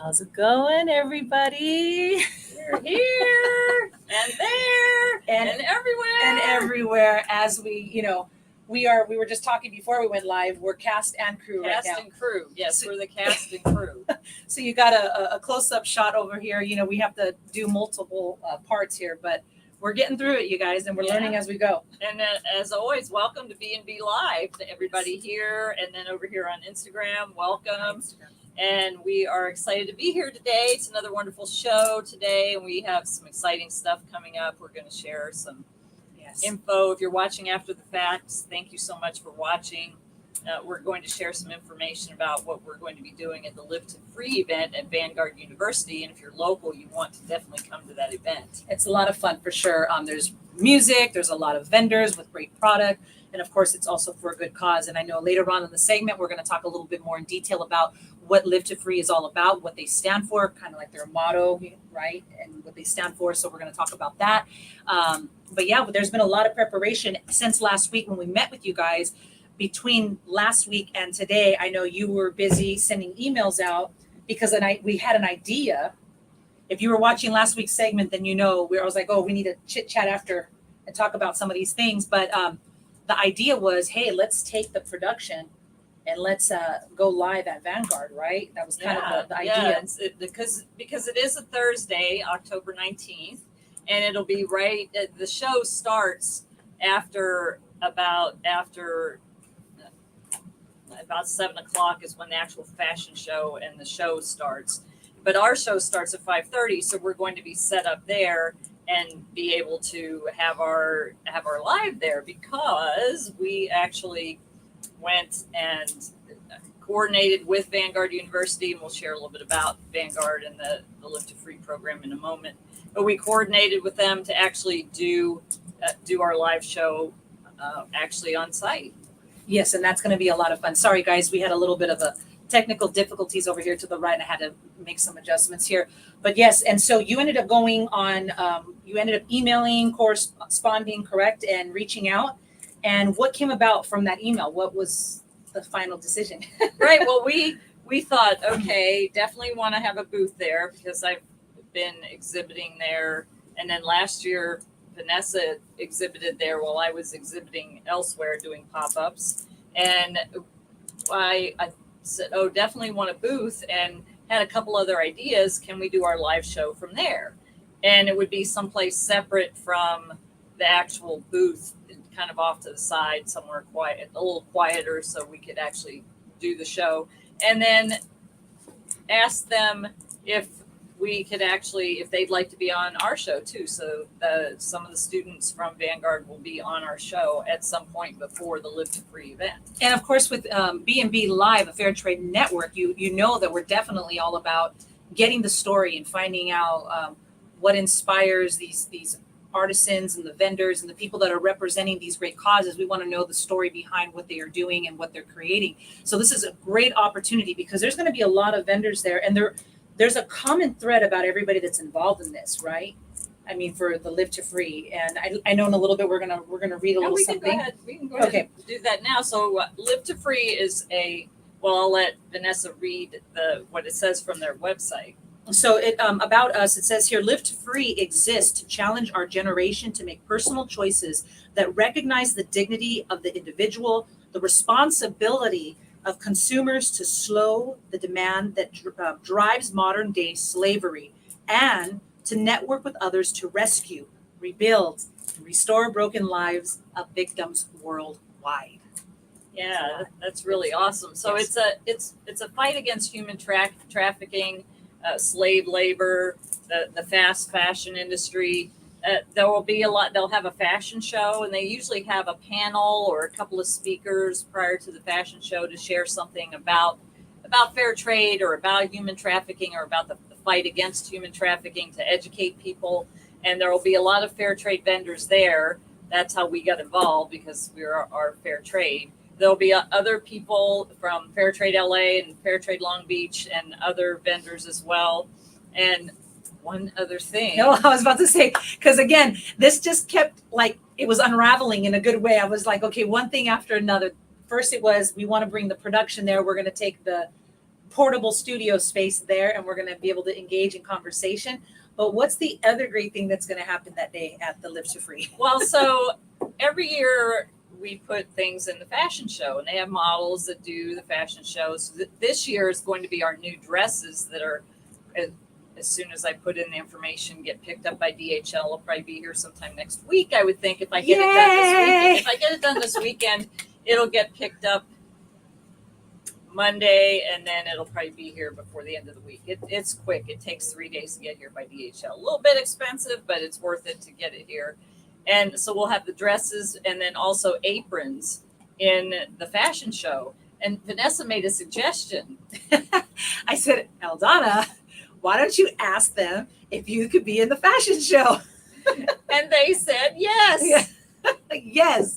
How's it going, everybody? We're here and there and everywhere. And everywhere as we were just talking before we went live. We're cast and crew right now. Cast and crew. Yes, we're the cast and crew. So you got a close-up shot over here. We have to do multiple parts here, but we're getting through it, you guys, and we're learning as we go. And as always, welcome to BnB Live to everybody here, and then over here on Instagram. Welcome. And we are excited to be here today. It's another wonderful show today, and we have some exciting stuff coming up. We're going to share some info. If you're watching after the fact, thank you so much for watching. We're going to share some information about what we're going to be doing at the Live to Free event at Vanguard University. And if you're local, you want to definitely come to that event. It's a lot of fun for sure. There's music, there's a lot of vendors with great product. And of course, it's also for a good cause. And I know later on in the segment, we're going to talk a little bit more in detail about what Live to Free is all about, what they stand for, kind of like their motto, right? And what they stand for. So we're going to talk about that. But there's been a lot of preparation since last week when we met with you guys. Between last week and today, I know you were busy sending emails out because we had an idea. If you were watching last week's segment, then I was like, we need to chit chat after and talk about some of these things. But the idea was, hey, let's take the production and let's go live at Vanguard, right? That was kind of the idea. Yeah, because it is a Thursday, October 19th, and it'll be the show starts after about 7 o'clock is when the actual fashion show and the show starts. But our show starts at 5:30, so we're going to be set up there and be able to have our live there, because we actually went and coordinated with Vanguard University, and we'll share a little bit about Vanguard and the Live to Free program in a moment. But we coordinated with them to actually do our live show actually on site. Yes, and that's going to be a lot of fun. Sorry, guys, we had a little bit of a technical difficulties over here to the right. I had to make some adjustments here. But yes, and so you ended up going on, you ended up emailing, corresponding, correct, and reaching out. And what came about from that email? What was the final decision? Right. Well, we thought, okay, definitely want to have a booth there because I've been exhibiting there. And then last year, Vanessa exhibited there while I was exhibiting elsewhere doing pop-ups. And I said, definitely want a booth, and had a couple other ideas. Can we do our live show from there? And it would be someplace separate from the actual booth, kind of off to the side, somewhere quiet, a little quieter, so we could actually do the show. And then ask them if we could if they'd like to be on our show too. So some of the students from Vanguard will be on our show at some point before the Live to Free event. And of course, with BnB Live, a Fair Trade Network, you know that we're definitely all about getting the story and finding out what inspires these artisans and the vendors and the people that are representing these great causes. We want to know the story behind what they are doing and what they're creating. So this is a great opportunity because there's going to be a lot of vendors there, and there's a common thread about everybody that's involved in this, right? I mean, for the Live to Free, and I know in a little bit we're gonna read a little something. We can go ahead and do that now. So Live to Free is I'll let Vanessa read what it says from their website. So about us, it says here, Live to Free exists to challenge our generation to make personal choices that recognize the dignity of the individual, the responsibility of consumers to slow the demand that drives modern day slavery, and to network with others to rescue, rebuild, and restore broken lives of victims worldwide. Yeah, that's really awesome. So yes. It's a fight against human trafficking, slave labor, the fast fashion industry. There will be they'll have a fashion show, and they usually have a panel or a couple of speakers prior to the fashion show to share something about about fair trade or about human trafficking or about the fight against human trafficking to educate people. And there will be a lot of fair trade vendors there. That's how we got involved, because we are fair trade. There'll be other people from Fair Trade LA and Fair Trade Long Beach and other vendors as well. And one other thing. No, I was about to say, because again, this just kept like, it was unraveling in a good way. I was like, okay, one thing after another. First it was, we want to bring the production there. We're going to take the portable studio space there and we're going to be able to engage in conversation. But what's the other great thing that's going to happen that day at the Live to Free? Well, so every year we put things in the fashion show, and they have models that do the fashion shows. So this year is going to be our new dresses that are, as soon as I put in the information, get picked up by DHL. It'll probably be here sometime next week, I would think, if I get it done this weekend. If I get it done this weekend, it'll get picked up Monday, and then it'll probably be here before the end of the week. It's quick. It takes 3 days to get here by DHL. A little bit expensive, but it's worth it to get it here. And so we'll have the dresses and then also aprons in the fashion show. And Vanessa made a suggestion. I said, Aldana, why don't you ask them if you could be in the fashion show? And they said yes. Yeah.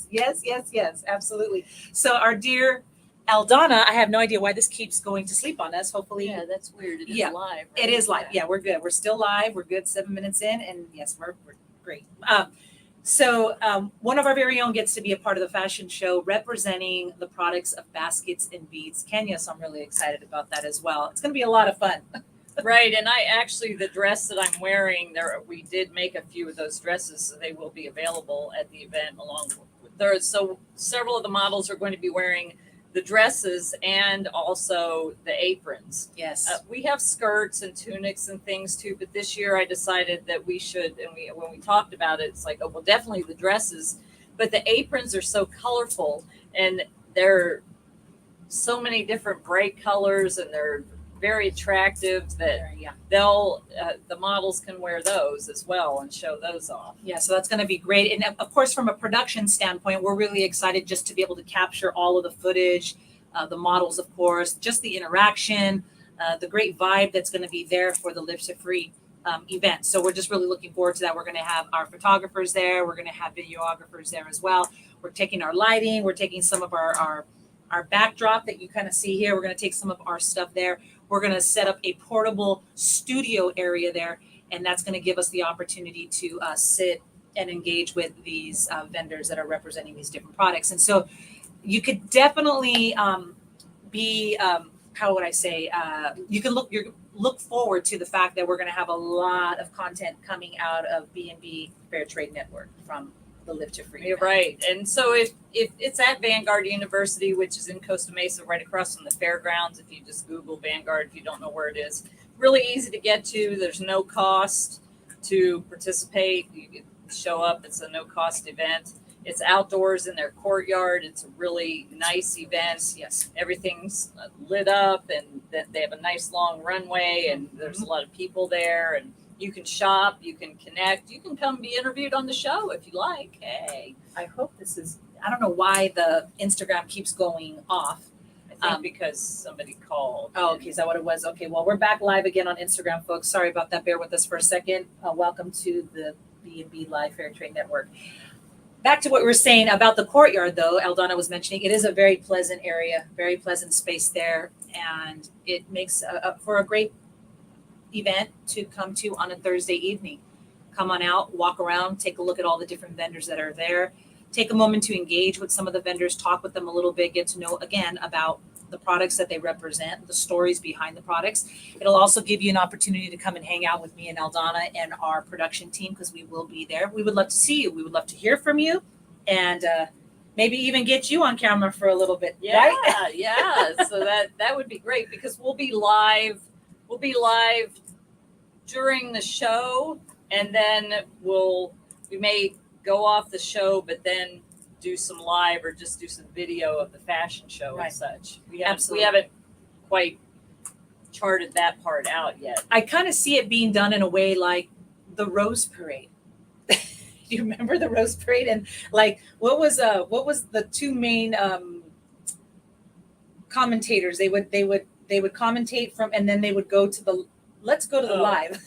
Yes, absolutely. So our dear Aldana, I have no idea why this keeps going to sleep on us. Hopefully. Yeah, that's weird. It is Yeah, live. Right? It is live. Yeah, we're good. We're still live. We're good 7 minutes in. And yes, we're great. So one of our very own gets to be a part of the fashion show representing the products of Baskets and Beads Kenya. So I'm really excited about that as well. It's going to be a lot of fun. Right. And I actually, the dress that I'm wearing there, we did make a few of those dresses, so they will be available at the event along with there. So several of the models are going to be wearing the dresses and also the aprons. Yes. We have skirts and tunics and things too, but this year I decided that we should, and when we talked about it, it's like, oh, well, definitely the dresses, but the aprons are so colorful and they're so many different bright colors and they're very attractive that Yeah. they'll, the models can wear those as well and show those off. Yeah, so that's going to be great. And of course, from a production standpoint, we're really excited just to be able to capture all of the footage, the models, of course, just the interaction, the great vibe that's going to be there for the Live to Free event. So we're just really looking forward to that. We're going to have our photographers there. We're going to have videographers there as well. We're taking our lighting. We're taking some of our backdrop that you kind of see here. We're going to take some of our stuff there. We're going to set up a portable studio area there, and that's going to give us the opportunity to sit and engage with these vendors that are representing these different products. And so you could definitely be, how would I say, you can look forward to the fact that we're going to have a lot of content coming out of BnB Fair Trade Network from the Live to Free. You're right. And so if it's at Vanguard University, which is in Costa Mesa, right across from the fairgrounds, if you just Google Vanguard, if you don't know where it is, really easy to get to. There's no cost to participate. You can show up. It's a no cost event. It's outdoors in their courtyard. It's a really nice event. Yes. Everything's lit up and they have a nice long runway and there's a lot of people there, and you can shop, you can connect, you can come be interviewed on the show if you like. Hey, I hope this is, I don't know why the Instagram keeps going off. I think because somebody called. Oh, okay. Is that what it was? Okay. Well, we're back live again on Instagram, folks. Sorry about that. Bear with us for a second. Welcome to the BnB Live Fair Trade Network. Back to what we were saying about the courtyard, though. Aldana was mentioning it is a very pleasant area, very pleasant space there, and it makes for a great event to come to on a Thursday evening. Come on out, walk around, take a look at all the different vendors that are there. Take a moment to engage with some of the vendors, talk with them a little bit, get to know again about the products that they represent, the stories behind the products. It'll also give you an opportunity to come and hang out with me and Aldana and our production team, because we will be there. We would love to see you. We would love to hear from you, and maybe even get you on camera for a little bit. Yeah, right? yeah. So that would be great, because we'll be live. We'll be live during the show, and then we may go off the show, but then do some live or just do some video of the fashion show Right. and such. We Absolutely. haven't quite charted that part out yet. I kind of see it being done in a way like the Rose Parade. Do you remember the Rose Parade? And like, what was the two main commentators? They would they would commentate from, and then they would go to the, let's go to the Oh. live.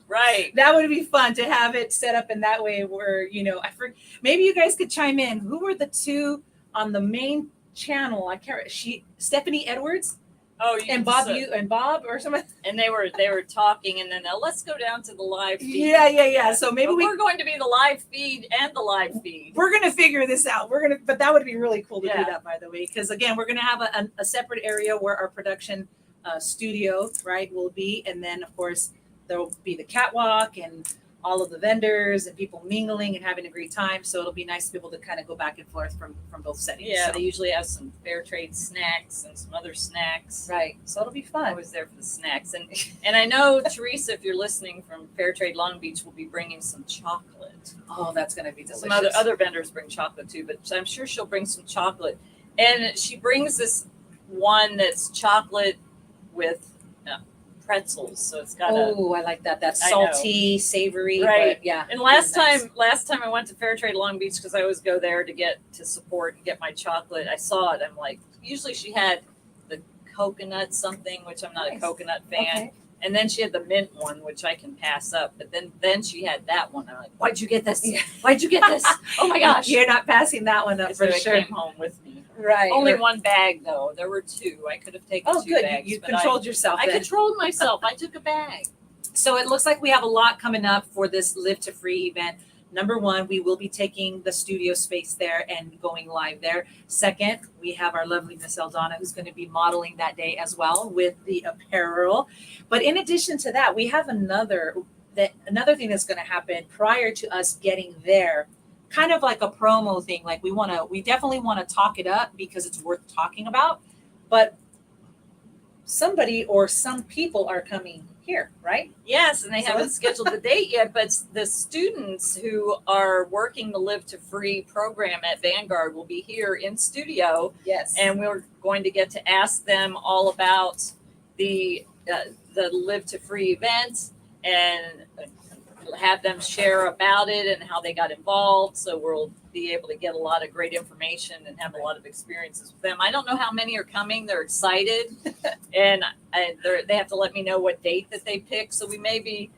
Right. That would be fun to have it set up in that way where, maybe you guys could chime in. Who were the two on the main channel? I can't, Stephanie Edwards Oh, you and Bob, Bob or something. and they were talking, and then let's go down to the live feed. Yeah. So maybe But we're going to be the live feed and the live feed. we're going to figure this out. But that would be really cool to do Yeah. that, by the way, because again, we're going to have a separate area where our production studio, right, will be. And then of course there will be the catwalk and all of the vendors and people mingling and having a great time. So it'll be nice to be able to kind of go back and forth from both settings. Yeah, So- they usually have some fair trade snacks and some other snacks. right. So it'll be I fun. was there for the snacks, and I know Teresa, if you're listening from Fair Trade Long Beach, will be bringing some chocolate. Oh, that's going to be delicious. Some other vendors bring chocolate too, but I'm sure she'll bring some chocolate. And she brings this one that's chocolate with pretzels, so it's got a. Oh, I like that. That's I know. salty, savory, Right. but yeah. And last nice. time I went to Fair Trade Long Beach, because I always go there to support and get my chocolate. I saw it. I'm like, usually she had the coconut something, which I'm not Nice. a coconut fan. Okay. And then she had the mint one, which I can pass up. But then she had that one. I'm like, why'd you get this? Why'd you get this? Oh my gosh! You're not passing that one up So for it sure. came home with me. Right. Only right. one bag though. There were two. I could have taken Oh, two good. bags. You but controlled yourself I then. controlled myself. I took a bag. So it looks like we have a lot coming up for this Live to Free event. Number one, we will be taking the studio space there and going live there. Second, we have our lovely Miss Eldana who's going to be modeling that day as well with the apparel. But in addition to that, we have another thing that's going to happen prior to us getting there. Kind of like a promo thing. Like we definitely want to talk it up because it's worth talking about. But somebody or some people are coming here, right? Yes, and they So- haven't scheduled the date yet, but the students who are working the Live to Free program at Vanguard will be here in studio, Yes. and we're going to get to ask them all about the Live to Free event and have them share about it and how they got involved. So we'll be able to get a lot of great information and have a lot of experiences with them. I don't know how many are coming. They're excited, and they have to let me know what date that they pick. So we may be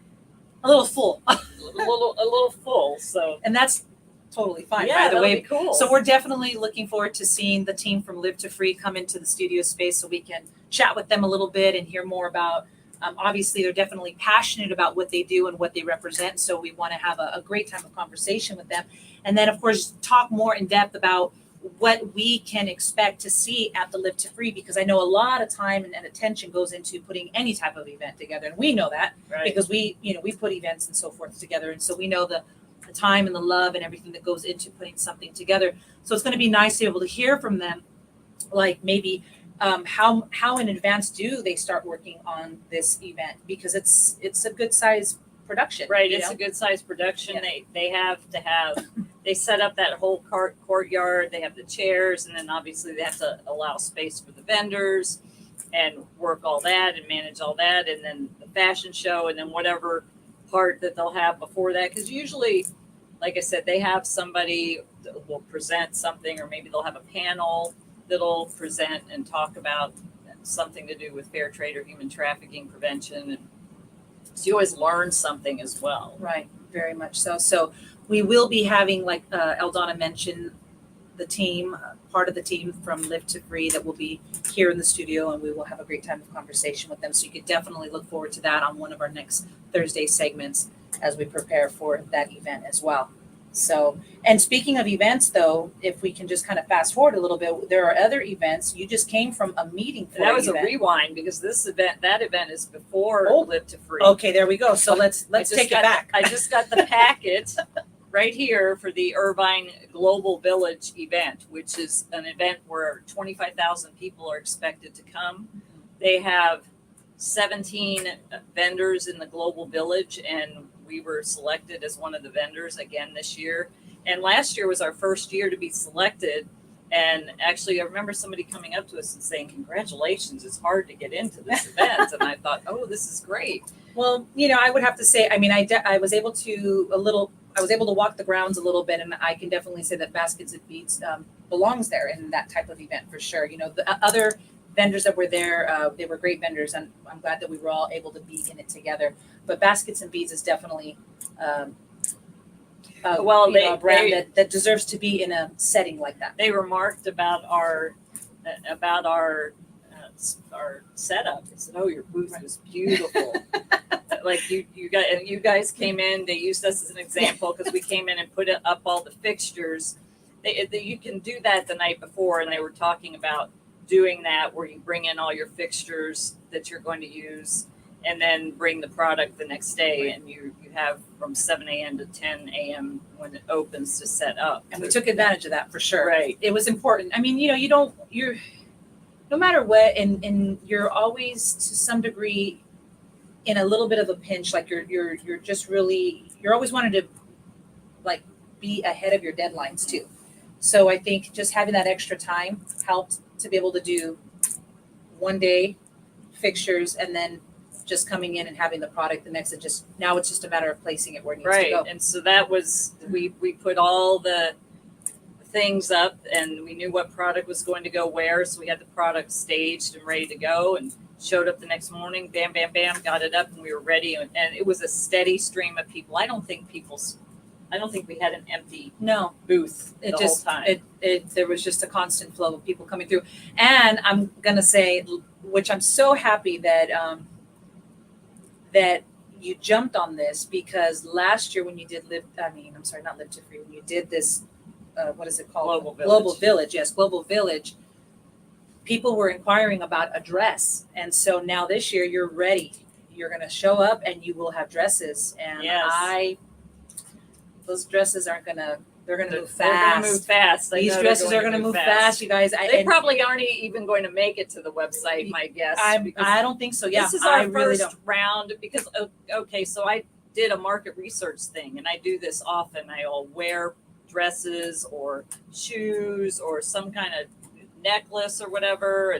a little full. a little full. So And that's totally fine, yeah, by the that'll way. be cool. So we're definitely looking forward to seeing the team from Live to Free come into the studio space so we can chat with them a little bit and hear more about. Obviously, they're definitely passionate about what they do and what they represent. So we want to have a great time of conversation with them. And then, of course, talk more in depth about what we can expect to see at the Live to Free, because I know a lot of time and attention goes into putting any type of event together. And we know that right. because we put events and so forth together. And so we know the time and the love and everything that goes into putting something together. So it's going to be nice to be able to hear from them, like maybe how in advance do they start working on this event, because it's a good size production, Right, you it's know? a good sized production. Yeah. They have to have they set up that whole courtyard. They have the chairs, and then obviously they have to allow space for the vendors and work all that and manage all that, and then the fashion show, and then whatever part that they'll have before that. Because usually, like I said, they have somebody that will present something, or maybe they'll have a panel that'll present and talk about something to do with fair trade or human trafficking prevention. And so you always learn something as well. Right, very much so. So we will be having, like Eldana mentioned, the team, part of the team from Live to Free that will be here in the studio, and we will have a great time of conversation with them. So you could definitely look forward to that on one of our next Thursday segments as we prepare for that event as well. So, and speaking of events, though, if we can just kind of fast forward a little bit, there are other events. You just came from a meeting for That was an a event. rewind, because that event is before Oh. Live to Free. Okay, there we go. So let's I just take it got- back. I just got the packet right here for the Irvine Global Village event, which is an event where 25,000 people are expected to come. They have 17 vendors in the Global Village, and we were selected as one of the vendors again this year. And last year was our first year to be selected. And actually, I remember somebody coming up to us and saying, "Congratulations, it's hard to get into this event." And I thought, "Oh, this is great." Well, I would have to say, I mean, I was able to walk the grounds a little bit, and I can definitely say that Baskets and Beats belongs there in that type of event for sure. The other vendors that were there, they were great vendors, and I'm glad that we were all able to be in it together. But Baskets and Beads is definitely a brand that deserves to be in a setting like that. They remarked about our setup. They said, "Oh, your booth was beautiful." Like you guys came in. They used us as an example because we came in and put up all the fixtures. You can do that the night before, and they were talking about doing that where you bring in all your fixtures that you're going to use, and then bring the product the next day, and you have from 7 a.m. to 10 a.m. when it opens to set up. And we took advantage of that for sure. Right. It was important. I mean, you're no matter what, and you're always to some degree in a little bit of a pinch. Like you're just really, you're always wanting to like be ahead of your deadlines too. So I think just having that extra time helped to be able to do one day fixtures and then just coming in and having the product the next, and just now it's just a matter of placing it where it needs to go. Right. And so that was, we put all the things up, and we knew what product was going to go where. So we had the product staged and ready to go, and showed up the next morning, bam, bam, bam, got it up, and we were ready. And it was a steady stream of people. I don't think we had an empty booth the whole time. There was just a constant flow of people coming through. And I'm gonna say, which I'm so happy that that you jumped on this, because last year when you did not Live to Free, when you did this, what is it called? Global Village. Yes, Global Village. People were inquiring about a dress, and so now this year you're ready. You're gonna show up, and you will have dresses. And yes. Those dresses they're gonna move fast. They're gonna move fast. These dresses are gonna move fast, you guys. They probably aren't even going to make it to the website, my guess. I don't think so. Yeah, this is our first round, because okay, so I did a market research thing, and I do this often. I'll wear dresses or shoes or some kind of necklace or whatever,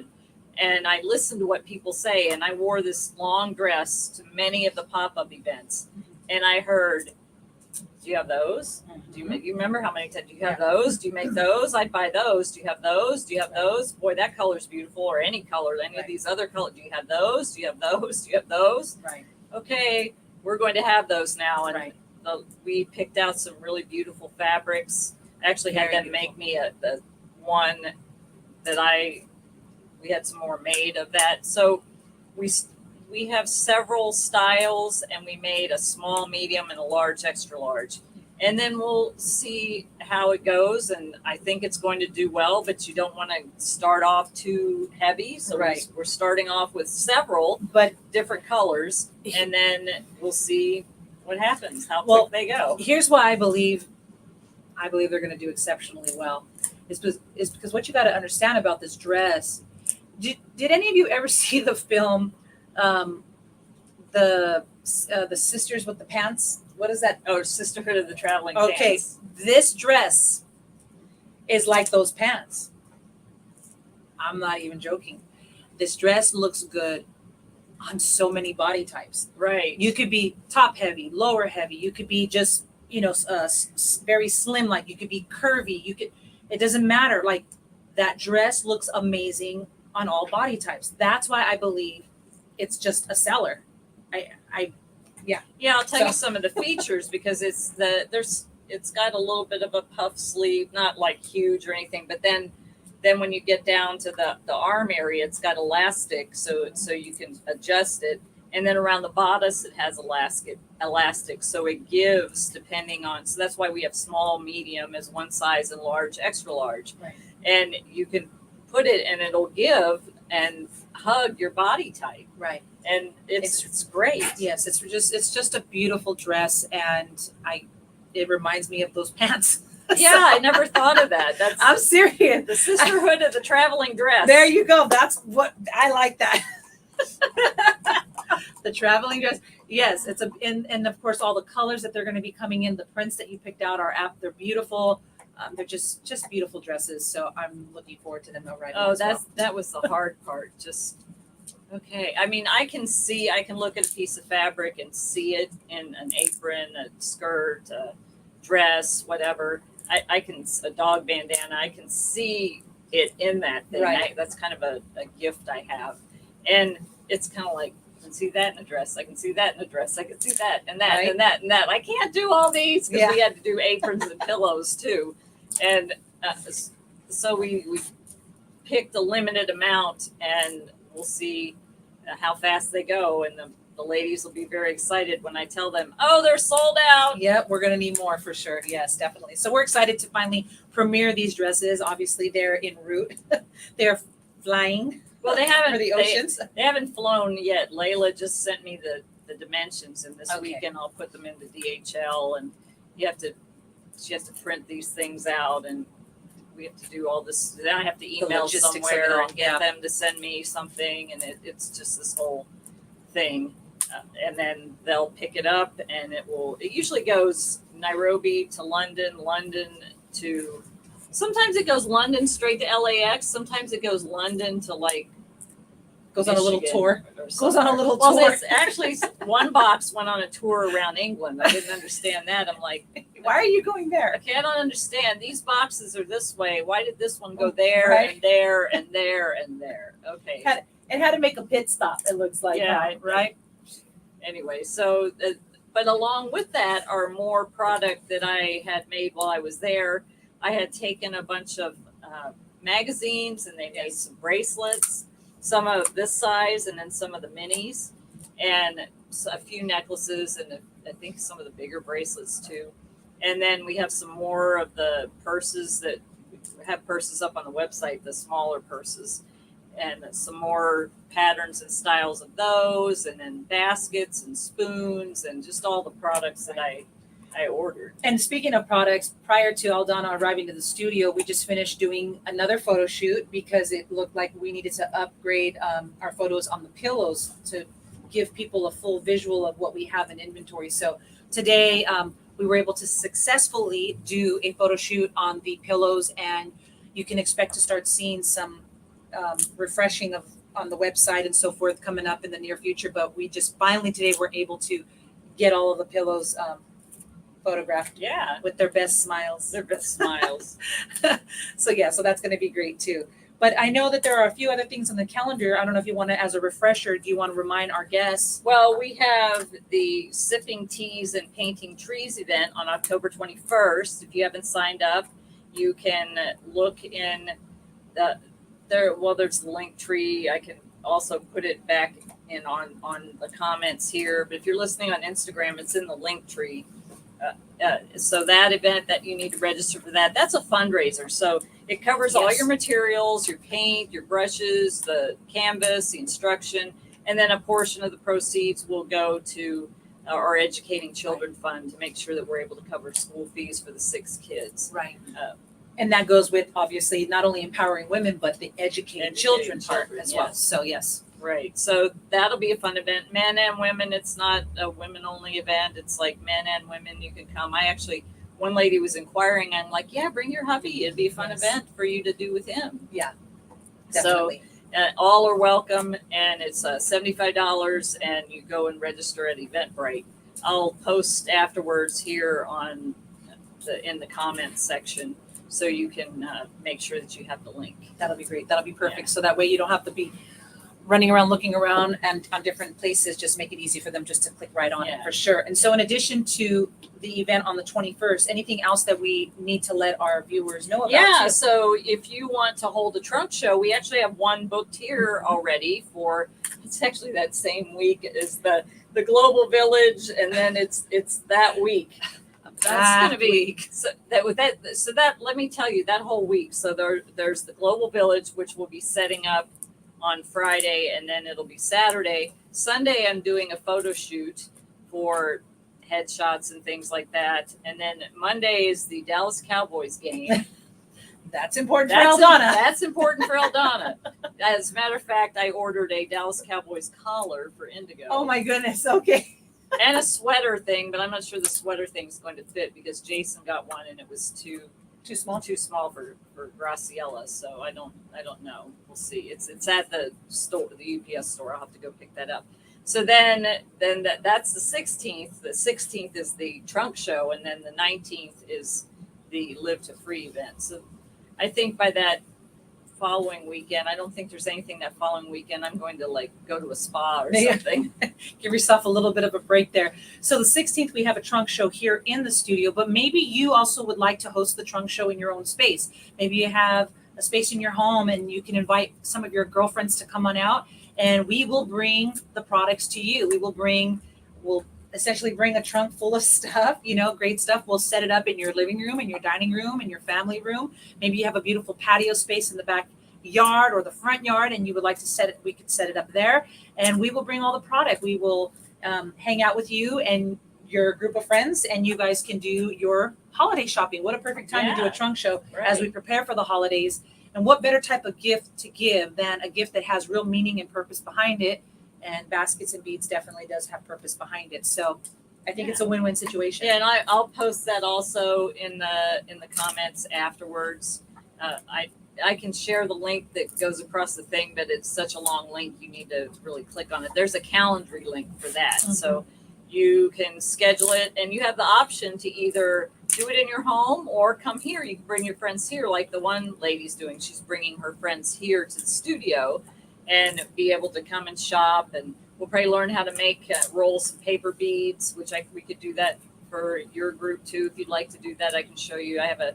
and I listen to what people say. And I wore this long dress to many of the pop-up events, and I heard, "Do you have those? Do you remember how many times? Do you have those? Do you make those? I'd buy those. Do you have those? Do you have those? Boy, that color's beautiful." Or any color, any of these other colors. "Do you have those? Do you have those? Do you have those?" Right. Okay, we're going to have those now. And we picked out some really beautiful fabrics. I actually had them make me the one that we had some more made of that. So we have several styles, and we made a small, medium, and a large, extra large. And then we'll see how it goes. And I think it's going to do well, but you don't want to start off too heavy. So we're starting off with several, but different colors. And then we'll see what happens, how quick they go. Here's why I believe they're going to do exceptionally well. Is because what you got to understand about this dress. Did any of you ever see the film, the sisters with the pants? What is that? Oh, Sisterhood of the Traveling Pants. Okay, this dress is like those pants. I'm not even joking. This dress looks good on so many body types. Right. You could be top heavy, lower heavy. You could be just very slim. Like you could be curvy. It doesn't matter. Like that dress looks amazing on all body types. That's why I believe it's just a seller. I'll tell you some of the features, because it's got a little bit of a puff sleeve, not like huge or anything, but then when you get down to the arm area, it's got elastic, so you can adjust it. And then around the bodice, it has elastic, so it gives depending on. So that's why we have small, medium as one size, and large, extra large. Right. And you can put it, and it'll give and hug your body type. Right. And it's great. Yes, it's just a beautiful dress, and it reminds me of those pants. Yeah, I never thought of that. I'm serious. The Sisterhood of the Traveling Dress. There you go. That's what I like. That the traveling dress. Yes, and of course all the colors that they're going to be coming in. The prints that you picked out they're beautiful. They're just beautiful dresses. So I'm looking forward to them arriving. Oh, that was the hard part. Okay. I mean, I can look at a piece of fabric and see it in an apron, a skirt, a dress, whatever. A dog bandana. I can see it in that thing. Right. That's kind of a gift I have. And it's kind of like, I can see that in a dress. I can see that in a dress. I can see that and that Right. and that and that. I can't do all these because Yeah. we had to do aprons and pillows too. And so we picked a limited amount, and we'll see how fast they go. And the ladies will be very excited when I tell them, oh, they're sold out. Yep, we're going to need more for sure. Yes, definitely. So we're excited to finally premiere these dresses. Obviously, they're en route. They're flying Well, they haven't for the oceans. They haven't flown yet. Layla just sent me the dimensions, and this Okay. weekend I'll put them into DHL, and she has to print these things out, and we have to do all this. Then I have to email logistics of it somewhere all, and get them to send me something, and it's just this whole thing. And then they'll pick it up, and it usually goes Nairobi to London, London to, sometimes it goes London straight to LAX. Sometimes it goes London to like, Goes on a little Michigan tour. or Goes on a little well, tour. it's actually one box went on a tour around England. I didn't understand that. I'm like, Why are you going there? okay, I don't understand. These boxes are this way. Why did this one go there Right. and there and there and there? Okay. It had to make a pit stop, it looks like. Yeah, right? Anyway, so but along with that are more product that I had made while I was there. I had taken a bunch of magazines, and they made some bracelets, some of this size and then some of the minis, and a few necklaces, and I think some of the bigger bracelets too. And then we have some more of the purses that we have purses up on the website, the smaller purses, and some more patterns and styles of those, and then baskets and spoons and just all the products that I ordered. And speaking of products, prior to Aldana arriving to the studio, we just finished doing another photo shoot because it looked like we needed to upgrade our photos on the pillows to give people a full visual of what we have in inventory. So today we were able to successfully do a photo shoot on the pillows, and you can expect to start seeing some refreshing on the website and so forth coming up in the near future. But we just finally today were able to get all of the pillows photographed Yeah, with their best smiles. their best smiles. So that's going to be great too. But I know that there are a few other things on the calendar. I don't know if you want to, as a refresher, do you want to remind our guests? Well, we have the Sipping Teas and Painting Trees event on October 21st. If you haven't signed up, you can look in there's the link tree. I can also put it back in on the comments here. But if you're listening on Instagram, it's in the link tree. So that event that you need to register for that's a fundraiser. So it covers all your materials, your paint, your brushes, the canvas, the instruction, and then a portion of the proceeds will go to our Educating Children Fund to make sure that we're able to cover school fees for the 6 kids. Right. And that goes with obviously not only empowering women, but the educating children part as well. So yes. Right. So that'll be a fun event. Men and women. It's not a women only event. It's like men and women. You can come. One lady was inquiring. I'm like, yeah, bring your hubby. It'd be a fun event for you to do with him. Yeah. Definitely. So all are welcome, and it's $75, and you go and register at Eventbrite. I'll post afterwards here in the comments section, so you can make sure that you have the link. That'll be great. That'll be perfect. Yeah. So that way you don't have to be running around, looking around and on different places. Just make it easy for them just to click right on it for sure. And so in addition to the event on the 21st, anything else that we need to let our viewers know about? Yeah, so if you want to hold a trunk show, we actually have one booked here already it's actually that same week as the Global Village, and then it's that week. That's going to be let me tell you that whole week. So there's the Global Village, which will be setting up on Friday, and then it'll be Saturday. Sunday, I'm doing a photo shoot for headshots and things like that. And then Monday is the Dallas Cowboys game. That's important for Aldana. That's important for Aldana. As a matter of fact, I ordered a Dallas Cowboys collar for Indigo. Oh my goodness. Okay. And a sweater thing, but I'm not ssure the sweater thing's going to fit because Jason got one and it was too small for Graciela. So I don't know. We'll see. It's at the store, the UPS store. I'll have to go pick that up. So then that's the 16th. The 16th is the trunk show, and then the 19th is the Live to Free event. So I think by that following weekend. I don't think there's anything that following weekend. I'm going to like go to a spa or Yeah. something. Give yourself a little bit of a break there. So the 16th, we have a trunk show here in the studio, but maybe you also would like to host the trunk show in your own space. Maybe you have a space in your home and you can invite some of your girlfriends to come on out, and we will bring the products to you. We'll essentially bring a trunk full of stuff, great stuff. We'll set it up in your living room, in your dining room, in your family room. Maybe you have a beautiful patio space in the backyard or the front yard, and you would like to we could set it up there, and we will bring all the product. We will hang out with you and your group of friends, and you guys can do your holiday shopping. What a perfect time to do a Yeah. trunk show Right. as we prepare for the holidays. And what better type of gift to give than a gift that has real meaning and purpose behind it? And Baskets and Beads definitely does have purpose behind it. So I think it's a win-win situation. Yeah, and I'll post that also in the comments afterwards. I can share the link that goes across the thing, but it's such a long link you need to really click on it. There's a Calendly link for that, so you can schedule it, and you have the option to either do it in your home or come here. You can bring your friends here, like the one lady's doing. She's bringing her friends here to the studio and be able to come and shop, and we'll probably learn how to make roll some paper beads, which we could do that for your group too. If you'd like to do that, I can show you. I have a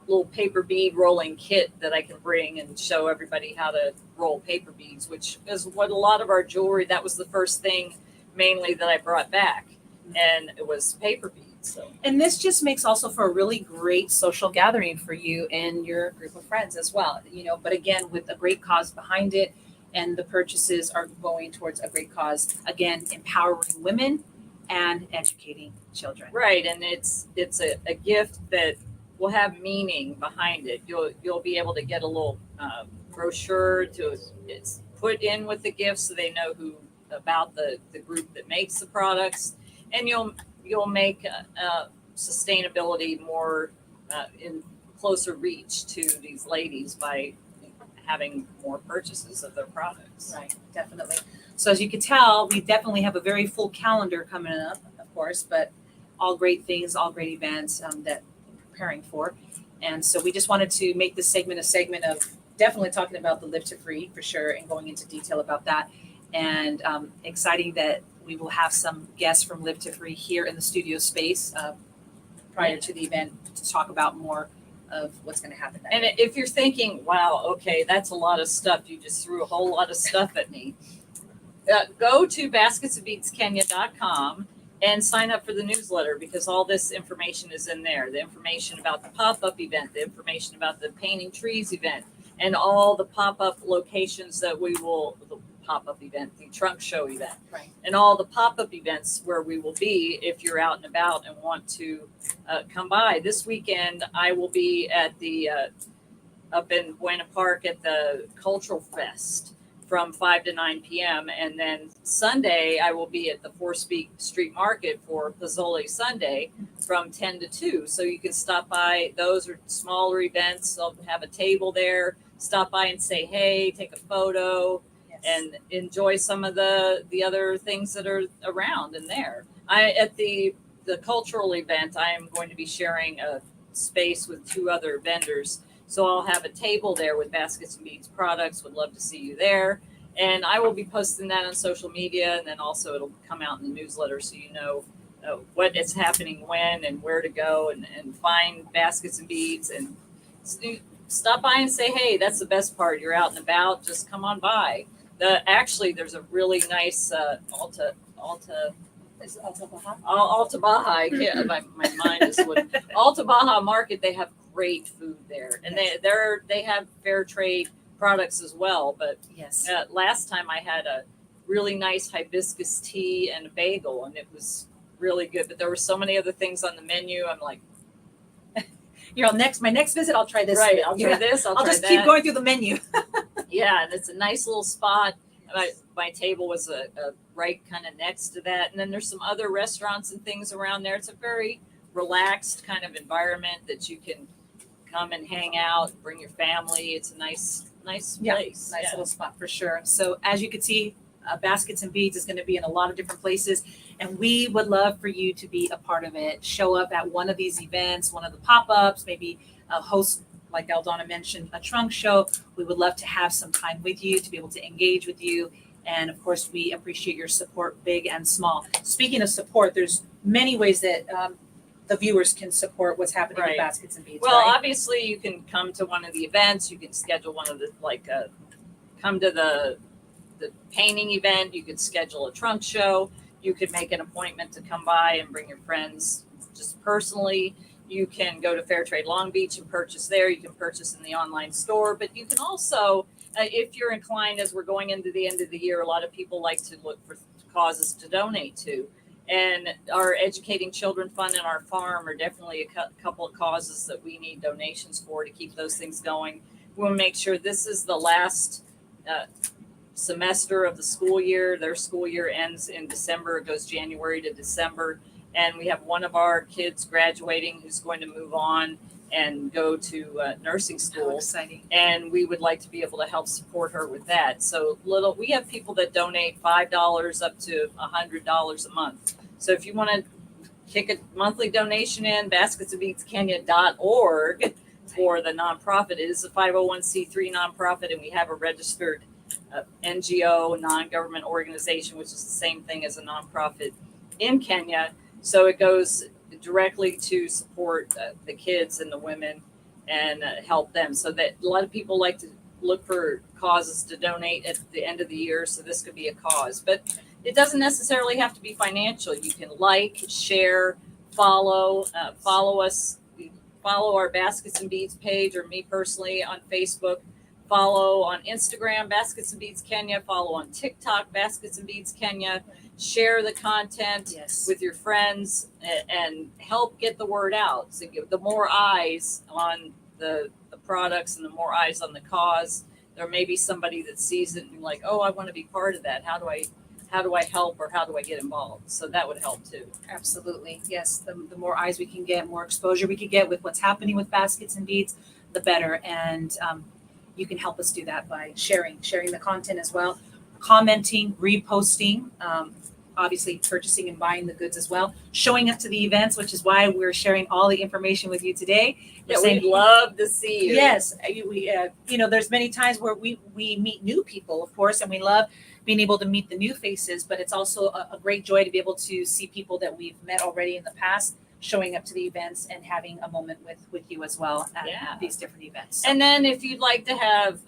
little paper bead rolling kit that I can bring and show everybody how to roll paper beads, which is what a lot of our jewelry, that was the first thing mainly that I brought back, and it was paper beads. So. And this just makes also for a really great social gathering for you and your group of friends as well, but again, with a great cause behind it. And the purchases are going towards a great cause. Again, empowering women and educating children. Right, and it's a gift that will have meaning behind it. You'll be able to get a little brochure it's put in with the gift, so they know about the group that makes the products, and you'll make sustainability more in closer reach to these ladies by having more purchases of their products. Right, definitely. So as you can tell, we definitely have a very full calendar coming up, of course, but all great things, all great events that we're preparing for. And so we just wanted to make this segment a segment of definitely talking about the Live to Free for sure and going into detail about that. And exciting that we will have some guests from Live to Free here in the studio space prior to the event to talk about more of what's going to happen. And if you're thinking, wow, okay, that's a lot of stuff. You just threw a whole lot of stuff at me. Go to basketsandbeadskenya.com and sign up for the newsletter, because all this information is in there. The information about the pop-up event, the information about the Painting Trees event, and all the pop-up locations that the pop-up event, the trunk show event, Right. and all the pop-up events where we will be if you're out and about and want to come by. This weekend, I will be at the up in Buena Park at the Cultural Fest from 5 to 9 p.m. And then Sunday, I will be at the 4th Street Market for Pozole Sunday from 10 to 2. So you can stop by. Those are smaller events. I'll have a table there. Stop by and say, hey, take a photo, Yes. and enjoy some of the other things that are around in there. At the cultural event, I am going to be sharing a space with 2 other vendors. So I'll have a table there with Baskets and Beads products. Would love to see you there. And I will be posting that on social media, and then also it'll come out in the newsletter so you know what is happening when and where to go and find Baskets and Beads, and stop by and say, hey, that's the best part. You're out and about, just come on by. Actually, there's a really nice Alta Baja. I can't, my mind is Alta Baja Market. They have great food there, and they have fair trade products as well. But Yes. Last time I had a really nice hibiscus tea and a bagel, and it was really good. But there were so many other things on the menu. I'm like, my next visit, I'll try this. right, I'll try this. I'll try just that. keep going through the menu. Yeah, and it's a nice little spot. My table was a right kind of next to that. And then there's some other restaurants and things around there. It's a very relaxed kind of environment that you can come and hang out, bring your family. It's a nice place. Nice little spot for sure. So as you can see, Baskets and Beads is going to be in a lot of different places, and we would love for you to be a part of it. Show up at one of these events, one of the pop-ups, maybe host like Aldana mentioned, a trunk show. We would love to have some time with you to be able to engage with you. And of course, we appreciate your support, big and small. Speaking of support, there's many ways that the viewers can support what's happening with Right. Baskets and Beads. Well, right? obviously, you can come to one of the events. You can schedule one of the come to the painting event. You could schedule a trunk show. You could make an appointment to come by and bring your friends just personally. You can go to Fairtrade Long Beach and purchase there. You can purchase in the online store, but you can also, if you're inclined, as we're going into the end of the year, a lot of people like to look for causes to donate to. And our Educating Children Fund and our farm are definitely a couple of causes that we need donations for to keep those things going. We want to make sure this is the last semester of the school year. Their school year ends in December. It goes January to December. And we have one of our kids graduating who's going to move on and go to nursing How school. exciting. And we would like to be able to help support her with that. So we have people that donate $5 up to $100 a month. So if you want to kick a monthly donation in, basketsandbeadskenya.org for the nonprofit. It is a 501c3 nonprofit, and we have a registered NGO, non-government organization, which is the same thing as a nonprofit in Kenya. So it goes directly to support the kids and the women and help them. So that a lot of people like to look for causes to donate at the end of the year. So this could be a cause, but it doesn't necessarily have to be financial. You can like, share, follow us, follow our Baskets and Beads page, or me personally on Facebook. Follow on Instagram, Baskets and Beads Kenya. Follow on TikTok, Baskets and Beads Kenya. Share the content Yes. with your friends and help get the word out. So the more eyes on the products and the more eyes on the cause, there may be somebody that sees it and like, oh, I want to be part of that. How do I help, or how do I get involved? So that would help too. Absolutely. Yes. The more eyes we can get, more exposure we could get with what's happening with Baskets and Beads, the better. And you can help us do that by sharing the content as well, commenting, reposting, obviously purchasing and buying the goods as well, showing up to the events, which is why we're sharing all the information with you today. Yeah, we'd love to see you. Yes, we there's many times where we meet new people, of course, and we love being able to meet the new faces, but it's also a great joy to be able to see people that we've met already in the past showing up to the events and having a moment with you as well at these different events. So. And then if you'd like to have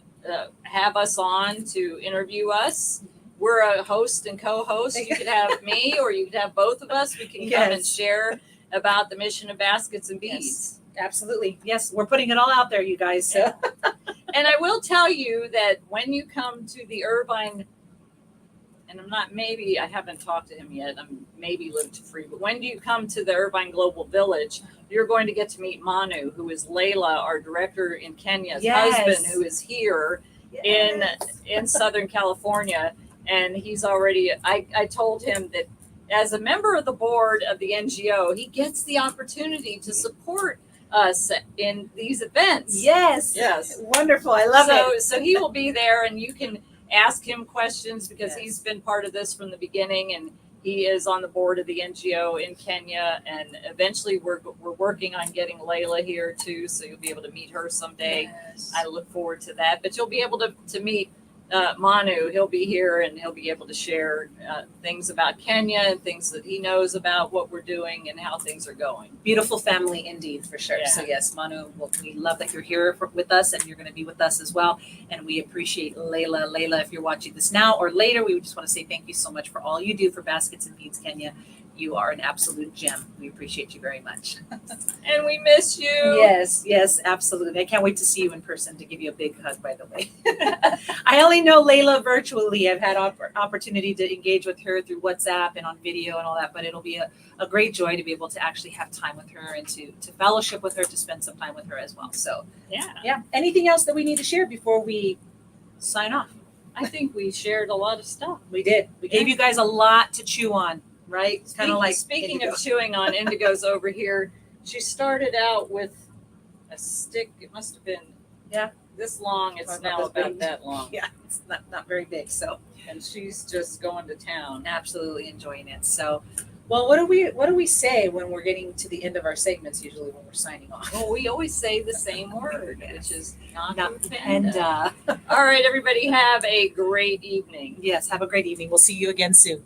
us on to interview us, we're a host and co-host. You could have me, or you could have both of us. We can come and share about the mission of Baskets and Beads. Yes, absolutely. Yes, we're putting it all out there, you guys. So. Yeah. And I will tell you that when you come to the Irvine, and I haven't talked to him yet. I'm maybe Live to Free, but when you come to the Irvine Global Village, you're going to get to meet Manu, who is Layla, our director in Kenya's husband, who is here in Southern California. And he's already, I told him that as a member of the board of the NGO, he gets the opportunity to support us in these events. Yes. Wonderful. I love it. So he will be there, and you can ask him questions because he's been part of this from the beginning, and he is on the board of the NGO in Kenya. And eventually we're working on getting Layla here too. So you'll be able to meet her someday. Yes. I look forward to that, but you'll be able to meet Manu. He'll be here, and he'll be able to share things about Kenya and things that he knows about what we're doing and how things are going. Beautiful family indeed, for sure. Yeah. So yes, Manu, we love that you're here with us, and you're going to be with us as well. And we appreciate Layla. Layla, if you're watching this now or later, we just want to say thank you so much for all you do for Baskets and Beads Kenya. You are an absolute gem. We appreciate you very much. And we miss you. Yes, absolutely. I can't wait to see you in person, to give you a big hug, by the way. I only know Layla virtually. I've had opportunity to engage with her through WhatsApp and on video and all that, but it'll be a great joy to be able to actually have time with her and to fellowship with her, to spend some time with her as well. So yeah. Anything else that we need to share before we sign off? I think we shared a lot of stuff. We did. We gave you guys a lot to chew on. Right? It's kind of like speaking Indigo. of chewing on, Indigo's over here. She started out with a stick. It must have been this long. It's now about that long. Yeah, it's not very big. So, and she's just going to town. Absolutely enjoying it. So, Well, what do we say when we're getting to the end of our segments? Usually, when we're signing off. Well, we always say the same word, which is not And All right, everybody, have a great evening. yes, have a great evening. We'll see you again soon.